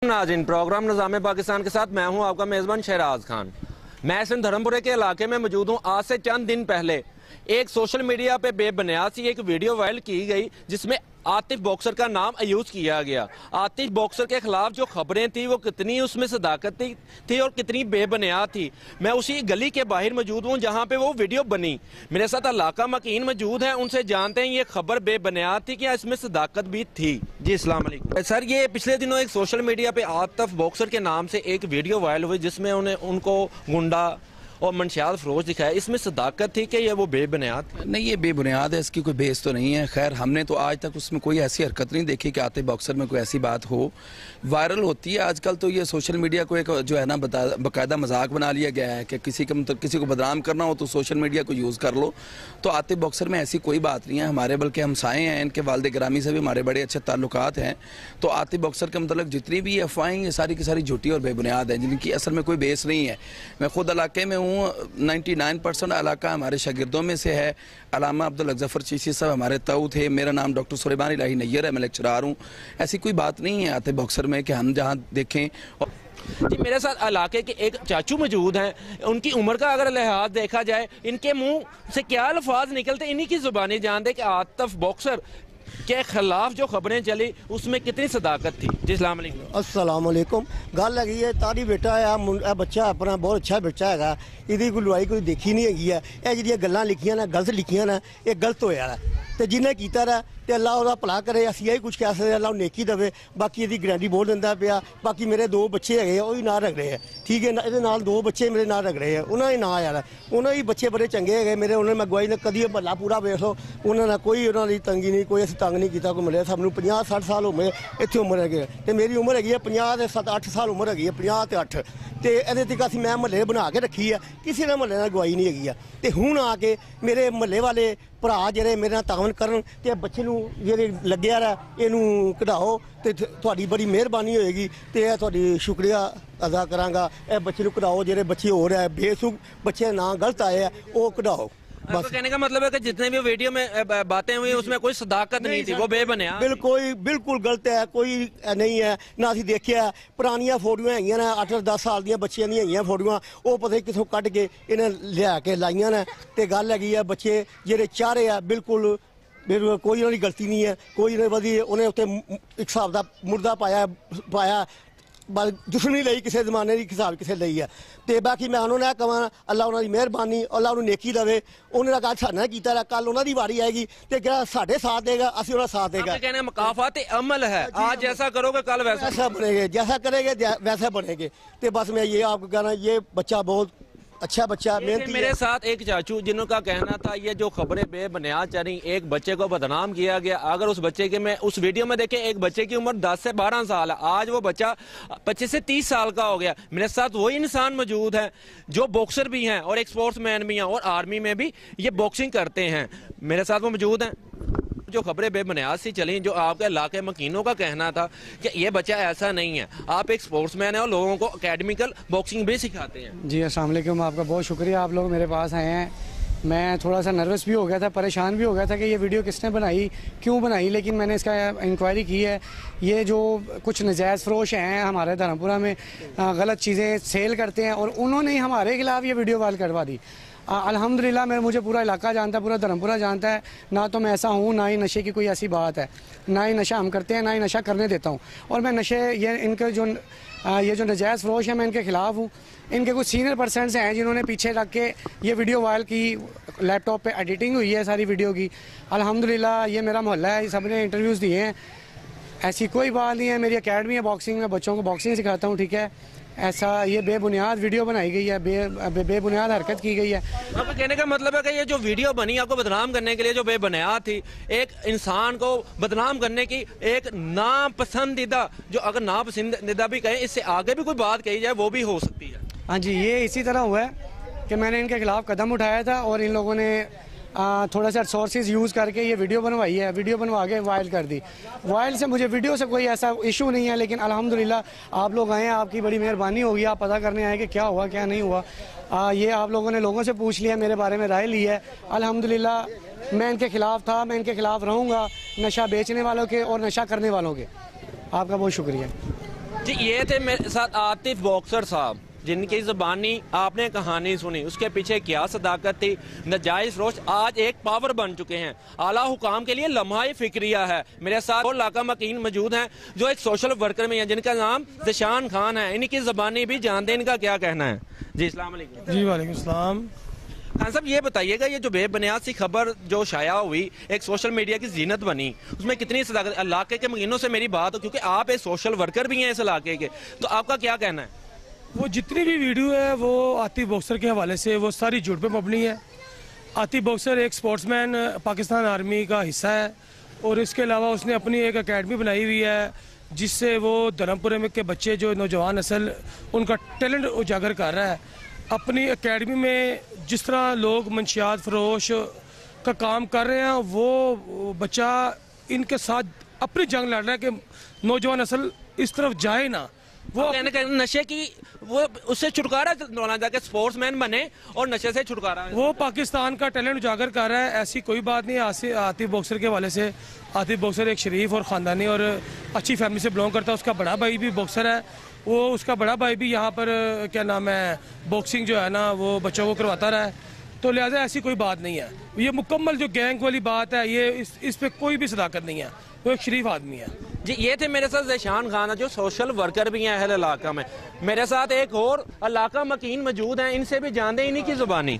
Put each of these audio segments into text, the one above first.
नाज़रीन, प्रोग्राम निज़ाम पाकिस्तान के साथ मैं हूं आपका मेज़बान शहराज खान। मैं सिंध धर्मपुरे के इलाके में मौजूद हूं। आज से चंद दिन पहले एक सोशल मीडिया पे बेबुनियाद सी एक वीडियो वायरल की गई जिसमें आतिफ बॉक्सर का नाम यूज किया गया। आतिफ बॉक्सर के खिलाफ जो खबरें थी वो कितनी उसमें सदाकत थी और कितनी बेबुनियाद थी। मैं उसी गली के बाहर मौजूद हूँ जहाँ पे वो वीडियो बनी। मेरे साथ इलाका मकीन मौजूद है, उनसे जानते हैं ये खबर बेबुनियाद थी क्या इसमें सदाकत भी थी। जी अस्सलाम वालेकुम सर, ये पिछले दिनों एक सोशल मीडिया पे आतिफ बॉक्सर के नाम से एक वीडियो वायरल हुई जिसमें उनको गुंडा और मंशियात फरोज दिखाया, इसमें सदाकत थी कि ये वो बेबुनियाद? नहीं, ये बेबुनियाद है, इसकी कोई बेस तो नहीं है। खैर, हमने तो आज तक उसमें कोई ऐसी हरकत नहीं देखी कि आतिफ बॉक्सर में कोई ऐसी बात हो। वायरल होती है आजकल तो ये सोशल मीडिया को एक जो है ना बाकायदा मजाक बना लिया गया है कि किसी को बदनाम करना हो तो सोशल मीडिया को यूज़ कर लो। तो आतिफ बॉक्सर में ऐसी कोई बात नहीं है। हमारे बल्कि हमसाए हैं, इनके वालिद गिरामी से भी हमारे बड़े अच्छे ताल्लुकात हैं। तो आतिफ बॉक्सर के मतलब जितनी भी अफवाहें ये सारी की सारी झूठी और बेबुनियाद हैं, जिनकी असल में कोई बेस नहीं है। मैं खुद इलाके में हूँ, 99% इलाका हमारे शागिर्दों में से है। अल्लामा अब्दुल जफर चीसी साहब हमारे ताऊ थे। मेरा नाम डॉक्टर सुलेमान इलाही नैयर है, मैं लेक्चरार हूँ। ऐसी कोई बात नहीं है आतिफ बॉक्सर में कि हम जहाँ देखें। जी, मेरे साथ इलाके के एक चाचू मौजूद हैं। उनकी उम्र का अगर लिहाज देखा जाए, इनके मुंह से क्या अल्फाज निकलते इन्हीं की जुबानी जानते कि आतिफ बॉक्सर के खिलाफ जो खबरें चली उसमें कितनी सदाकत थी। जी अस्सलाम वालेकुम। गल है ये तारी बेटा है, बच्चा अपना बहुत अच्छा बच्चा है, इसकी कोई लुआई कोई देखी नहीं है। ये जी गल्लां लिखियां ने गलत लिखियां ने, ये गलत होया है तो जिन्हें किया है तो अल्लाह उसका भला करे। असी यही कुछ कह सकते, अल्लाह नेकी देवे। बाकी यदि गारंटी बोल दिता पाया। बाकी मेरे 2 बच्चे है, वही ना रख रहे हैं, ठीक है। ये 2 बच्चे मेरे ना रख रहे हैं, उन्होंने ना यार उन्होंने बच्चे बड़े चंगे है मेरे। उन्होंने मैं गवाही ने कभी भला पूरा वेख लो, उन्होंने कोई उन्होंने तंगी नहीं, कोई असं तंग नहीं किया। कोई मिले सबनों 50-60 साल हो गए इतने उम्र है तो मेरी उम्र हैगी 50-7-8 साल उम्र हैगी, 50 ते 8 तो ये तक असी मैं महल्ले बना के रखी है, किसी ने महल्ले गवाही नहीं हैगी। तो हूँ आके मेरे महल्ले वाले भरा जे मेरे नाल तावन करन ते बच्चे नूं जेह्ड़े लग्गिया रहा इनू कढाओ तो थोड़ी बड़ी मेहरबानी होएगी। तो यह थोड़ी शुक्रिया अदा करांगा। यह बच्चे नूं कढाओ, जेह्ड़े बच्चे हो रहे बेसुख बच्चे ना गलत आए हैं वो कढाओ। बस कहने का मतलब है कि जितने भी वीडियो में बातें हुई उसमें कोई सदाकत नहीं थी, वो बेबुनियाद बिल्कुल गलत है, कोई नहीं है ना। असीं देखिया पुरानियां फोटोआं हैगियां ने 8-10 साल दियां बच्चियां दी हैगियां फोटोआं, वो पता नहीं किथों कढ के इन्हें लिया के लाइयां ने। ते गल हैगी है बच्चे जेह्ड़े चारे आ बिल्कुल कोई उन्होंने गलती नहीं है, कोई उन्हें उत्ते एक हिसाब का मुर्दा पाया दुश्मनी लई किसी जमाने की हिसाब किसी लई है। तो बाकी मैं उन्होंने कहा अल्लाह उन्होंने मेहरबानी, अल्लाह उन्होंने नेकी देवे। उन्होंने कहा साढ़े किया, कल उन्होंने वारी आएगी तो क्या साढ़े साथ देगा, असं उन्होंने साथ देगा। कहने मुकाफात अमल है, आज जैसा करोगे कल वैसा बनेंगे, जैसा करेंगे वैसा बनेंगे। तो बस मैं ये आपको कहना, ये बच्चा बहुत अच्छा बच्चा मेहनती। मेरे साथ एक चाचू जिनका कहना था ये जो खबरें बेबुनियाद चली, एक बच्चे को बदनाम किया गया। अगर उस बच्चे के में उस वीडियो में देखें, एक बच्चे की उम्र 10 से 12 साल है, आज वो बच्चा 25 से 30 साल का हो गया। मेरे साथ वही इंसान मौजूद है जो बॉक्सर भी हैं और एक स्पोर्ट्स मैन भी हैं और आर्मी में भी ये बॉक्सिंग करते हैं। मेरे साथ वो मौजूद हैं। जो खबरें बेबुनियाद सी चली, जो आपके इलाके मकीनों का कहना था कि ये बच्चा ऐसा नहीं है, आप एक स्पोर्ट्समैन है और लोगों को अकेडमिकल बॉक्सिंग भी सिखाते हैं। जी अस्सलाम वालेकुम, आपका बहुत शुक्रिया, आप लोग मेरे पास आए हैं। मैं थोड़ा सा नर्वस भी हो गया था, परेशान भी हो गया था कि ये वीडियो किसने बनाई, क्यों बनाई, लेकिन मैंने इसका इंक्वायरी की है। ये जो कुछ नजायज़ फरोश हैं हमारे धर्मपुरा में, गलत चीज़ें सेल करते हैं और उन्होंने ही हमारे खिलाफ ये वीडियो वायरल करवा दी। अल्हम्दुलिल्लाह मुझे पूरा इलाका जानता है, पूरा धर्मपुरा जानता है। ना तो मैं ऐसा हूँ, ना ही नशे की कोई ऐसी बात है, ना ही नशा हम करते हैं, ना ही नशा करने देता हूँ। और मैं नशे इनके ये जो नजायज़ फरोश है मैं इनके ख़िलाफ़ हूँ। इनके कुछ सीनियर पर्सनस हैं जिन्होंने पीछे रख के ये वीडियो वायरल की, लैपटॉप पे एडिटिंग हुई है सारी वीडियो की। अल्हम्दुलिल्लाह ये मेरा मोहल्ला है, सब ने इंटरव्यूज़ दिए हैं। ऐसी कोई बात नहीं है, मेरी अकेडमी है बॉक्सिंग में, बच्चों को बॉक्सिंग सिखाता हूँ, ठीक है। ऐसा ये बेबुनियाद वीडियो बनाई गई है, बेबुनियाद हरकत की गई है। आपके कहने का मतलब है कि ये जो वीडियो बनी आपको बदनाम करने के लिए, जो बेबुनियाद थी, एक इंसान को बदनाम करने की एक नापसंदीदा, जो अगर नापसंदीदा भी कहें, इससे आगे भी कोई बात कही जाए वो भी हो सकती है। हाँ जी, ये इसी तरह हुआ है कि मैंने इनके खिलाफ कदम उठाया था और इन लोगों ने थोड़ा सा सोर्सेज यूज़ करके ये वीडियो बनवाई है, वीडियो बनवा के वायरल कर दी। वायरल से मुझे वीडियो से कोई ऐसा इशू नहीं है, लेकिन अल्हम्दुलिल्लाह आप लोग आए हैं, आपकी बड़ी मेहरबानी होगी, आप पता करने आए कि क्या हुआ क्या नहीं हुआ। ये आप लोगों ने लोगों से पूछ लिया, मेरे बारे में राय ली है। अल्हम्दुलिल्लाह मैं इनके खिलाफ था, मैं इनके खिलाफ रहूँगा, नशा बेचने वालों के और नशा करने वालों के। आपका बहुत शुक्रिया। जी ये थे मेरे साथ आतिफ बॉक्सर साहब, जिनकी ज़बानी आपने कहानी सुनी, उसके पीछे क्या सदाकत थी। नजायज़ फरोश आज एक पावर बन चुके हैं, आला हुकाम के लिए लम्हा फिक्रिया है। मेरे साथ और लाका मकीन मौजूद हैं जो एक सोशल वर्कर में है, जिनका नाम ज़शान खान है। इनकी ज़बानी भी जानते हैं, इनका क्या कहना है। जी अस्सलाम वालेकुम। जी वालेकुम सलाम। खान साहब ये बताइएगा, ये जो बेबुनियाद सी खबर जो शाया हुई, एक सोशल मीडिया की जीनत बनी, उसमें कितनी सदाकत। इलाके के मकीनों से मेरी बात हो, क्योंकि आप एक सोशल वर्कर भी हैं इस इलाके के, तो आपका क्या कहना है। वो जितनी भी वीडियो है वो आतिफ बॉक्सर के हवाले से वो सारी झूठ पे मबनी है। आतिफ बॉक्सर एक स्पोर्ट्समैन पाकिस्तान आर्मी का हिस्सा है और इसके अलावा उसने अपनी एक एकेडमी बनाई हुई है जिससे वो धर्मपुरे में के बच्चे जो नौजवान नस्ल उनका टैलेंट उजागर कर रहा है। अपनी एकेडमी में जिस तरह लोग मंशियात फरोश का काम कर रहे हैं, वो बच्चा इनके साथ अपनी जंग लड़ रहा है कि नौजवान नस्ल इस तरफ जाए ना। वो कहने का नशे की वो उससे छुटकारा दिलाना, जाके स्पोर्ट्समैन बने और नशे से छुटकारा। वो पाकिस्तान का टैलेंट उजागर कर रहा है, ऐसी कोई बात नहीं है। आतिफ बॉक्सर के हवाले से, आतिफ बॉक्सर एक शरीफ और ख़ानदानी और अच्छी फैमिली से बिलोंग करता है। उसका बड़ा भाई भी बॉक्सर है, वो उसका बड़ा भाई भी यहाँ पर क्या नाम है बॉक्सिंग जो है ना वो बच्चों को करवाता रहा है, तो लिहाजा ऐसी कोई बात नहीं है। ये मुकम्मल जो गैंग वाली बात है, ये इस पे कोई भी सदाकत नहीं है। वो एक शरीफ आदमी है। जी ये थे मेरे साथ ज़शान खान जो सोशल वर्कर भी हैं अहल इलाका में। मेरे साथ एक और इलाका मकीन मौजूद हैं, इनसे भी जानते हैं इन्हीं की ज़ुबानी।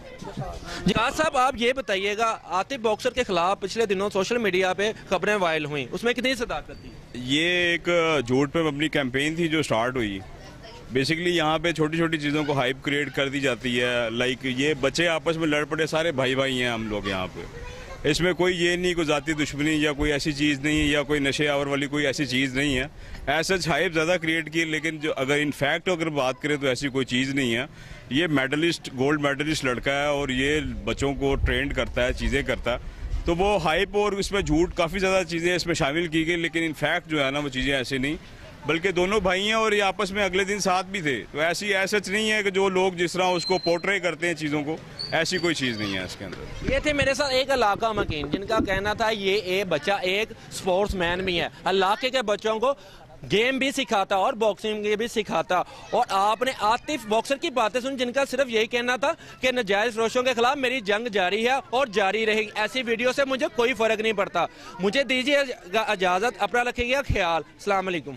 जी साहब आप ये बताइएगा, आतिफ बॉक्सर के खिलाफ पिछले दिनों सोशल मीडिया पे खबरें वायरल हुई, उसमें कितनी सदाकत थी। ये एक झूठ पे अपनी कैंपेन थी जो स्टार्ट हुई। बेसिकली यहाँ पे छोटी छोटी चीज़ों को हाइप क्रिएट कर दी जाती है। लाइक ये बच्चे आपस में लड़ पड़े, सारे भाई भाई हैं हम लोग यहाँ पे। इसमें कोई ये नहीं, कोई ज़ाती दुश्मनी या कोई ऐसी चीज़ नहीं है या कोई नशे आवर वाली कोई ऐसी चीज़ नहीं है। ऐसा हाइप ज़्यादा क्रिएट की, लेकिन जो अगर इनफैक्ट अगर बात करें तो ऐसी कोई चीज़ नहीं है। ये मेडलिस्ट, गोल्ड मेडलिस्ट लड़का है और ये बच्चों को ट्रेंड करता है, चीज़ें करता है। तो वो हाइप और इसमें झूठ काफ़ी ज़्यादा चीज़ें इसमें शामिल की गई, लेकिन इनफैक्ट जो है ना वो चीज़ें ऐसी नहीं, बल्कि दोनों भाई हैं और ये आपस में अगले दिन साथ भी थे। तो ऐसी सच नहीं है कि जो लोग जिस तरह उसको पोर्ट्रे करते हैं चीज़ों को, ऐसी कोई चीज़ नहीं है इसके अंदर। ये थे मेरे साथ एक इलाका मकीन, जिनका कहना था ये बच्चा एक स्पोर्ट्समैन भी है, इलाके के बच्चों को गेम भी सिखाता और बॉक्सिंग भी सिखाता। और आपने आतिफ बॉक्सर की बातें सुन, जिनका सिर्फ यही कहना था कि नाजायज फरोशों के खिलाफ मेरी जंग जारी है और जारी रहेगी। ऐसी वीडियो से मुझे कोई फर्क नहीं पड़ता। मुझे दीजिए इजाजत, अपना रखिएगा ख्याल। अस्सलाम वालेकुम।